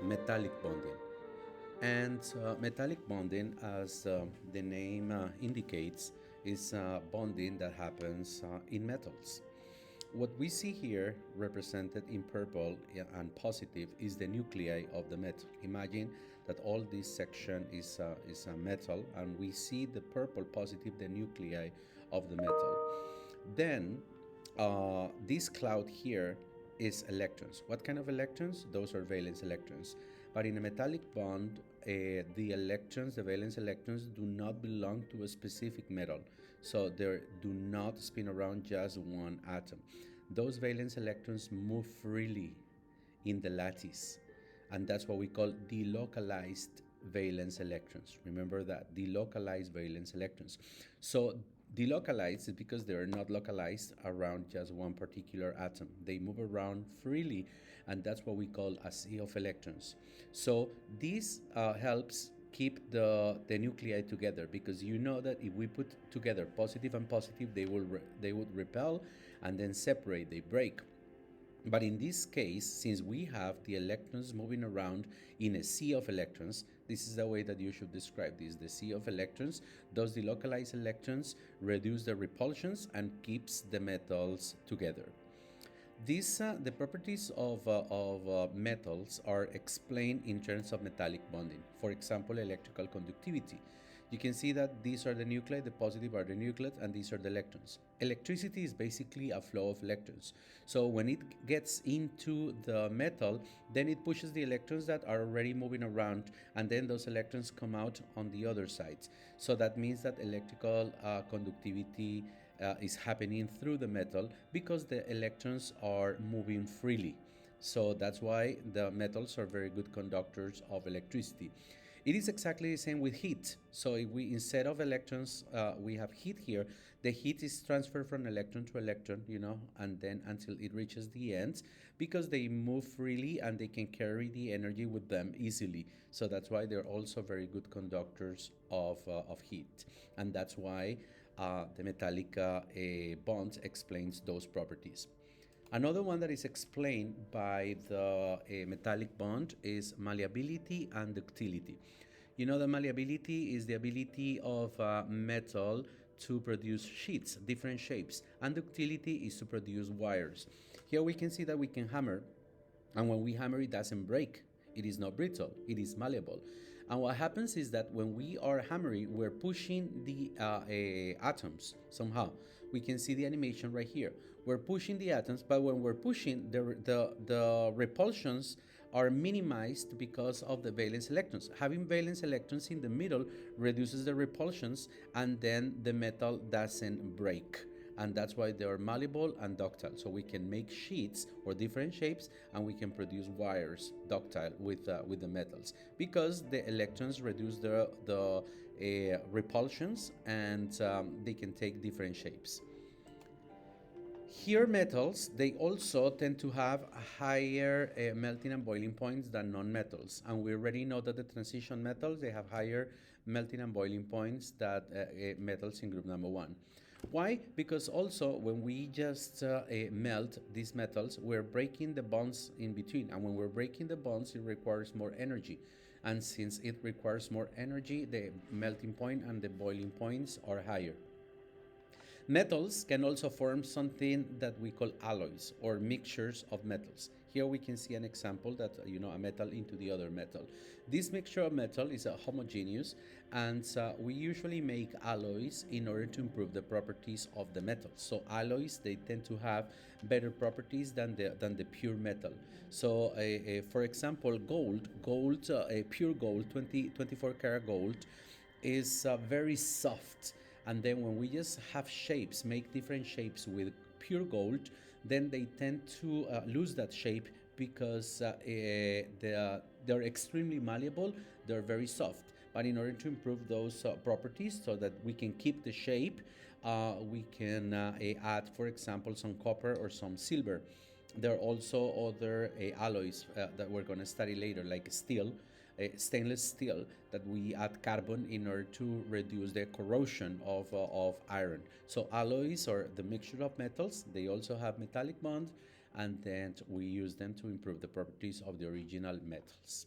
metallic bonding. And metallic bonding, as the name indicates, is bonding that happens in metals. What we see here, represented in purple and positive, is the nuclei of the metal. Imagine that all this section is a metal, and we see the purple positive, the nuclei of the metal. Then this cloud here is electrons. What kind of electrons? Those are valence electrons. But in a metallic bond, the electrons, the valence electrons, do not belong to a specific metal. So they do not spin around just one atom. Those valence electrons move freely in the lattice. And that's what we call delocalized valence electrons. Remember that, delocalized valence electrons. So delocalized is because they are not localized around just one particular atom. They move around freely, and that's what we call a sea of electrons. So this helps keep the nuclei together, because you know that if we put together positive and positive, they would repel and then separate, they break. But in this case, since we have the electrons moving around in a sea of electrons, this is the way that you should describe this, the sea of electrons. Those delocalized electrons reduce the repulsions and keeps the metals together. The properties of metals are explained in terms of metallic bonding. For example, electrical conductivity. You can see that these are the nuclei, the positive are the nucleates, and these are the electrons. Electricity is basically a flow of electrons. So when it gets into the metal, then it pushes the electrons that are already moving around, and then those electrons come out on the other sides. So that means that electrical conductivity is happening through the metal because the electrons are moving freely. So that's why the metals are very good conductors of electricity. It is exactly the same with heat. So if we, instead of electrons, we have heat here, the heat is transferred from electron to electron, and then until it reaches the ends, because they move freely and they can carry the energy with them easily. So that's why they're also very good conductors of heat. And that's why the metallic bond explains those properties. Another one that is explained by the metallic bond is malleability and ductility. You know that malleability is the ability of metal to produce sheets, different shapes, and ductility is to produce wires. Here we can see that we can hammer, and when we hammer, it doesn't break. It is not brittle, it is malleable. And what happens is that when we are hammering, we're pushing the atoms somehow. We can see the animation right here. We're pushing the atoms, but when we're pushing, the repulsions are minimized because of the valence electrons. Having valence electrons in the middle reduces the repulsions, and then the metal doesn't break. And that's why they are malleable and ductile. So we can make sheets or different shapes, and we can produce wires ductile with the metals, because the electrons reduce the repulsions, and they can take different shapes. Here metals, they also tend to have higher melting and boiling points than non-metals. And we already know that the transition metals, they have higher melting and boiling points than metals in group number 1. Why? Because also when we just melt these metals, we're breaking the bonds in between. And when we're breaking the bonds, it requires more energy. And since it requires more energy, the melting point and the boiling points are higher. Metals can also form something that we call alloys, or mixtures of metals. Here we can see an example that, a metal into the other metal. This mixture of metal is homogeneous, and we usually make alloys in order to improve the properties of the metal. So alloys, they tend to have better properties than the pure metal. So for example, gold, pure gold, 24 karat gold, is very soft. And then when we just have shapes, make different shapes with pure gold, then they tend to lose that shape because they're extremely malleable, they're very soft. But in order to improve those properties so that we can keep the shape, we can add, for example, some copper or some silver. There are also other alloys that we're going to study later, like steel. Stainless steel, that we add carbon in order to reduce the corrosion of iron. So alloys, or the mixture of metals, they also have metallic bond, and then we use them to improve the properties of the original metals.